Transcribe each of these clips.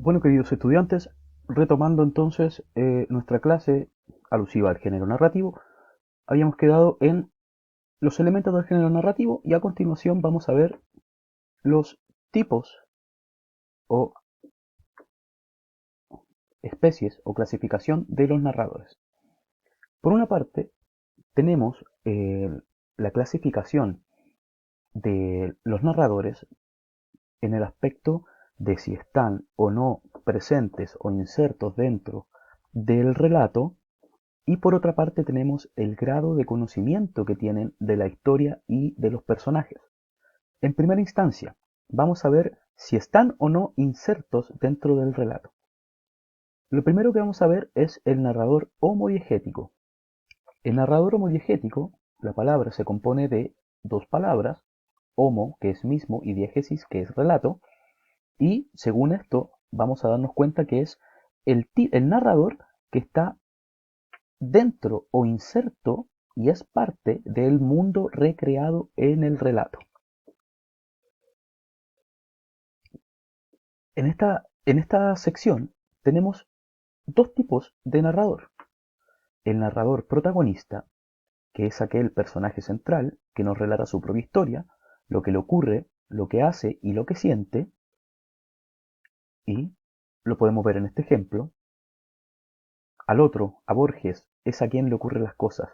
Bueno, queridos estudiantes, retomando entonces nuestra clase alusiva al género narrativo, habíamos quedado en los elementos del género narrativo y a continuación vamos a ver los tipos o especies o clasificación de los narradores. Por una parte, tenemos la clasificación de los narradores en el aspecto de si están o no presentes o insertos dentro del relato. Y por otra parte tenemos el grado de conocimiento que tienen de la historia y de los personajes. En primera instancia, vamos a ver si están o no insertos dentro del relato. Lo primero que vamos a ver es el narrador homodiegético. El narrador homodiegético, la palabra se compone de dos palabras, homo, que es mismo, y diegesis, que es relato, y según esto vamos a darnos cuenta que es el narrador que está dentro o inserto y es parte del mundo recreado en el relato. En esta sección tenemos dos tipos de narrador. El narrador protagonista, que es aquel personaje central que nos relata su propia historia, lo que le ocurre, lo que hace y lo que siente, y lo podemos ver en este ejemplo. Al otro, a Borges, es a quien le ocurren las cosas.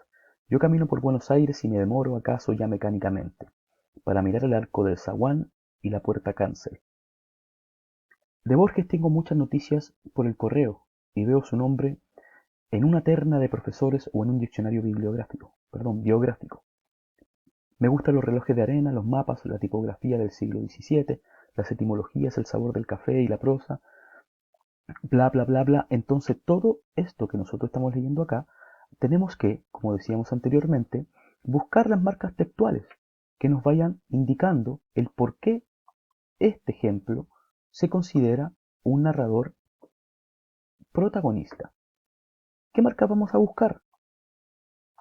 Yo camino por Buenos Aires y me demoro acaso ya mecánicamente, para mirar el arco del zaguán y la puerta Cancel. De Borges tengo muchas noticias por el correo y veo su nombre en una terna de profesores o en un diccionario biográfico. Me gustan los relojes de arena, los mapas, la tipografía del siglo XVII, las etimologías, el sabor del café y la prosa, bla, bla, bla, bla. Entonces todo esto que nosotros estamos leyendo acá, tenemos que, como decíamos anteriormente, buscar las marcas textuales que nos vayan indicando el por qué este ejemplo se considera un narrador protagonista. ¿Qué marcas vamos a buscar?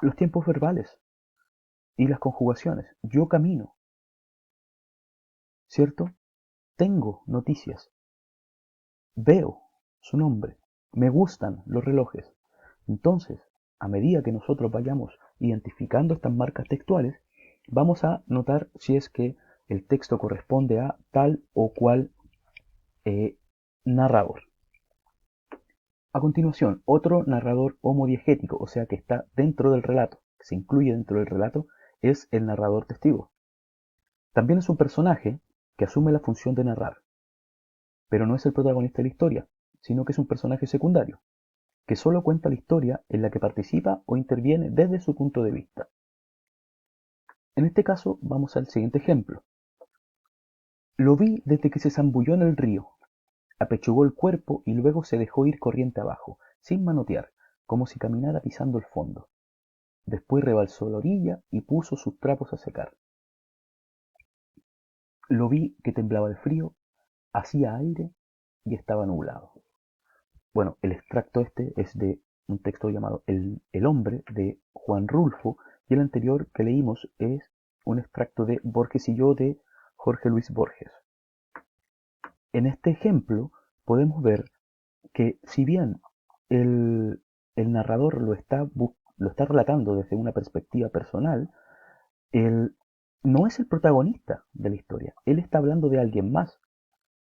Los tiempos verbales y las conjugaciones. Yo camino, ¿cierto? Tengo noticias. Veo su nombre. Me gustan los relojes. Entonces, a medida que nosotros vayamos identificando estas marcas textuales, vamos a notar si es que el texto corresponde a tal o cual narrador. A continuación, otro narrador homodiegético, o sea que está dentro del relato, que se incluye dentro del relato, es el narrador testigo. También es un personaje que asume la función de narrar, pero no es el protagonista de la historia, sino que es un personaje secundario, que solo cuenta la historia en la que participa o interviene desde su punto de vista. En este caso, vamos al siguiente ejemplo. Lo vi desde que se zambulló en el río, apechugó el cuerpo y luego se dejó ir corriente abajo, sin manotear, como si caminara pisando el fondo. Después rebalsó la orilla y puso sus trapos a secar. Lo vi que temblaba el frío, hacía aire y estaba nublado. Bueno, el extracto este es de un texto llamado El hombre de Juan Rulfo y el anterior que leímos es un extracto de Borges y yo de Jorge Luis Borges. En este ejemplo podemos ver que si bien el narrador lo está relatando desde una perspectiva personal, él no es el protagonista de la historia, él está hablando de alguien más,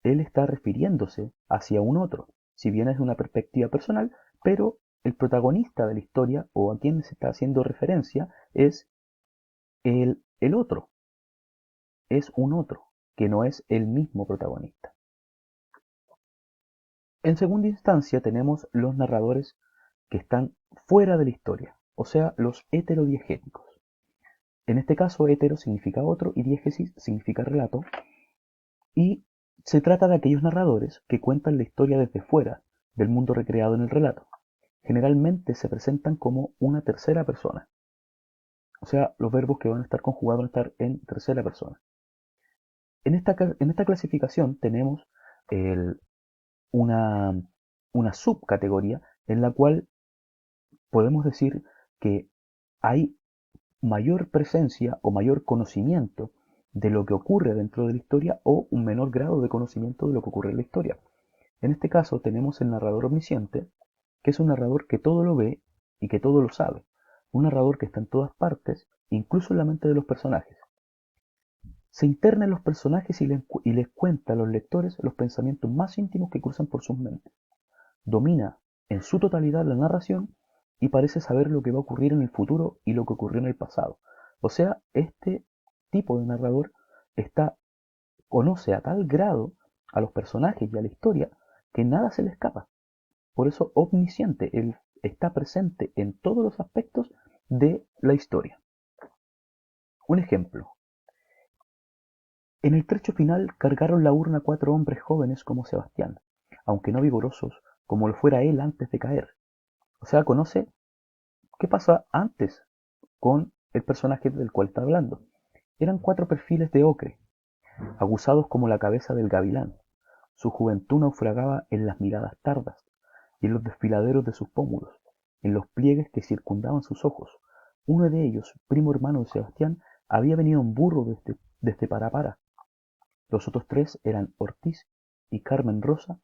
él está refiriéndose hacia un otro, si bien es de una perspectiva personal, pero el protagonista de la historia o a quien se está haciendo referencia es el otro, es un otro, que no es el mismo protagonista. En segunda instancia tenemos los narradores que están fuera de la historia, o sea, los heterodiegéticos. En este caso, hetero significa otro y diegesis significa relato, y se trata de aquellos narradores que cuentan la historia desde fuera del mundo recreado en el relato. Generalmente se presentan como una tercera persona, o sea, los verbos que van a estar conjugados van a estar en tercera persona. En esta clasificación tenemos el, una, una subcategoría en la cual podemos decir que hay mayor presencia o mayor conocimiento de lo que ocurre dentro de la historia o un menor grado de conocimiento de lo que ocurre en la historia. En este caso tenemos el narrador omnisciente, que es un narrador que todo lo ve y que todo lo sabe. Un narrador que está en todas partes, incluso en la mente de los personajes. Se interna en los personajes y les cuenta a los lectores los pensamientos más íntimos que cruzan por sus mentes. Domina en su totalidad la narración y parece saber lo que va a ocurrir en el futuro y lo que ocurrió en el pasado. O sea, este tipo de narrador conoce a tal grado a los personajes y a la historia que nada se le escapa. Por eso omnisciente, él está presente en todos los aspectos de la historia. Un ejemplo. En el trecho final cargaron la urna 4 hombres jóvenes como Sebastián, aunque no vigorosos como lo fuera él antes de caer. O sea, conoce qué pasa antes con el personaje del cual está hablando. Eran 4 perfiles de ocre, aguzados como la cabeza del gavilán. Su juventud naufragaba en las miradas tardas y en los desfiladeros de sus pómulos, en los pliegues que circundaban sus ojos. Uno de ellos, primo hermano de Sebastián, había venido en burro desde Parapara. Los otros 3 eran Ortiz y Carmen Rosa,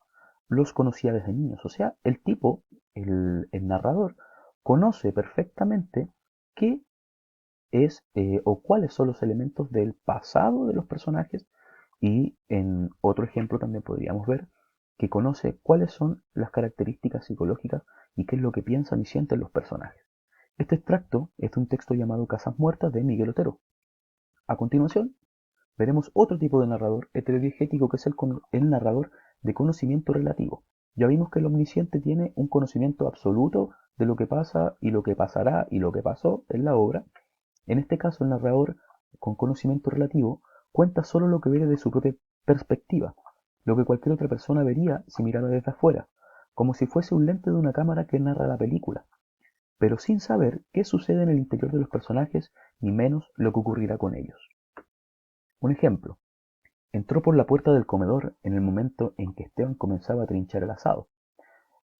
los conocía desde niños. O sea, el tipo, el narrador, conoce perfectamente qué es o cuáles son los elementos del pasado de los personajes, y en otro ejemplo también podríamos ver que conoce cuáles son las características psicológicas y qué es lo que piensan y sienten los personajes. Este extracto es de un texto llamado Casas Muertas de Miguel Otero. A continuación, veremos otro tipo de narrador heterodiegético, que es el narrador de conocimiento relativo. Ya vimos que el omnisciente tiene un conocimiento absoluto de lo que pasa y lo que pasará y lo que pasó en la obra. En este caso, el narrador con conocimiento relativo cuenta solo lo que ve desde su propia perspectiva, lo que cualquier otra persona vería si mirara desde afuera, como si fuese un lente de una cámara que narra la película, pero sin saber qué sucede en el interior de los personajes, ni menos lo que ocurrirá con ellos. Un ejemplo. Entró por la puerta del comedor en el momento en que Esteban comenzaba a trinchar el asado,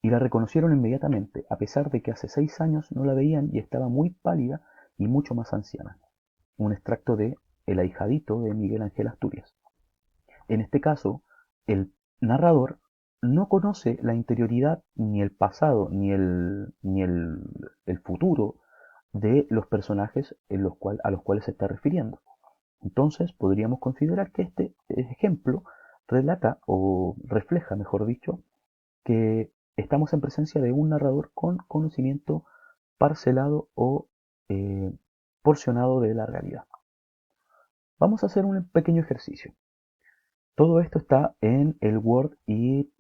y la reconocieron inmediatamente, a pesar de que hace 6 años no la veían y estaba muy pálida y mucho más anciana. Un extracto de El ahijadito de Miguel Ángel Asturias. En este caso, el narrador no conoce la interioridad, ni el pasado, ni el futuro de los personajes a los cuales se está refiriendo. Entonces podríamos considerar que este ejemplo relata o refleja, mejor dicho, que estamos en presencia de un narrador con conocimiento parcelado o eh, porcionado de la realidad. Vamos a hacer un pequeño ejercicio. Todo esto está en el Word y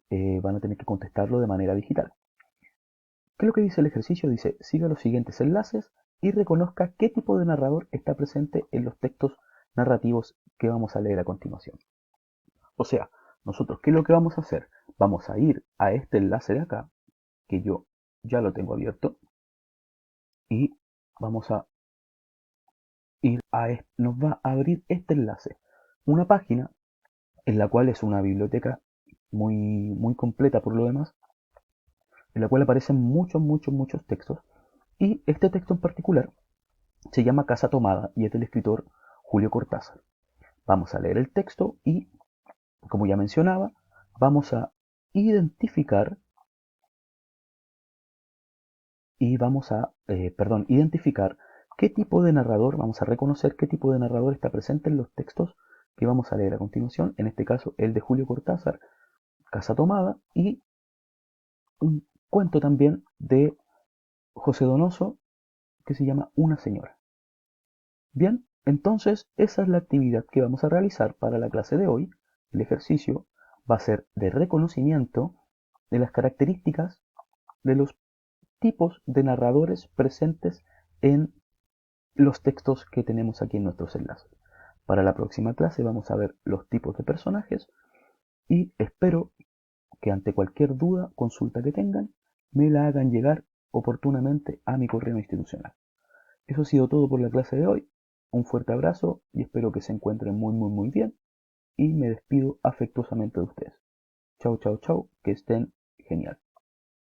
van a tener que contestarlo de manera digital. ¿Qué es lo que dice el ejercicio? Dice, siga los siguientes enlaces y reconozca qué tipo de narrador está presente en los textos narrativos que vamos a leer a continuación. O sea, nosotros, ¿qué es lo que vamos a hacer? Vamos a ir a este enlace de acá, que yo ya lo tengo abierto, y vamos a ir nos va a abrir este enlace. Una página en la cual es una biblioteca muy, muy completa por lo demás, en la cual aparecen muchos, muchos, muchos textos. Y este texto en particular se llama Casa Tomada y es del escritor Julio Cortázar. Vamos a leer el texto y, como ya mencionaba, vamos a identificar identificar qué tipo de narrador, vamos a reconocer qué tipo de narrador está presente en los textos que vamos a leer a continuación, en este caso el de Julio Cortázar, Casa Tomada, y un cuento también de José Donoso que se llama Una señora. Bien, entonces esa es la actividad que vamos a realizar para la clase de hoy. El ejercicio va a ser de reconocimiento de las características de los tipos de narradores presentes en los textos que tenemos aquí en nuestros enlaces. Para la próxima clase vamos a ver los tipos de personajes y espero que ante cualquier duda, consulta que tengan, me la hagan llegar oportunamente a mi correo institucional. Eso ha sido todo por la clase de hoy. Un fuerte abrazo y espero que se encuentren muy muy muy bien y me despido afectuosamente de ustedes. Chau chau chau, que estén genial.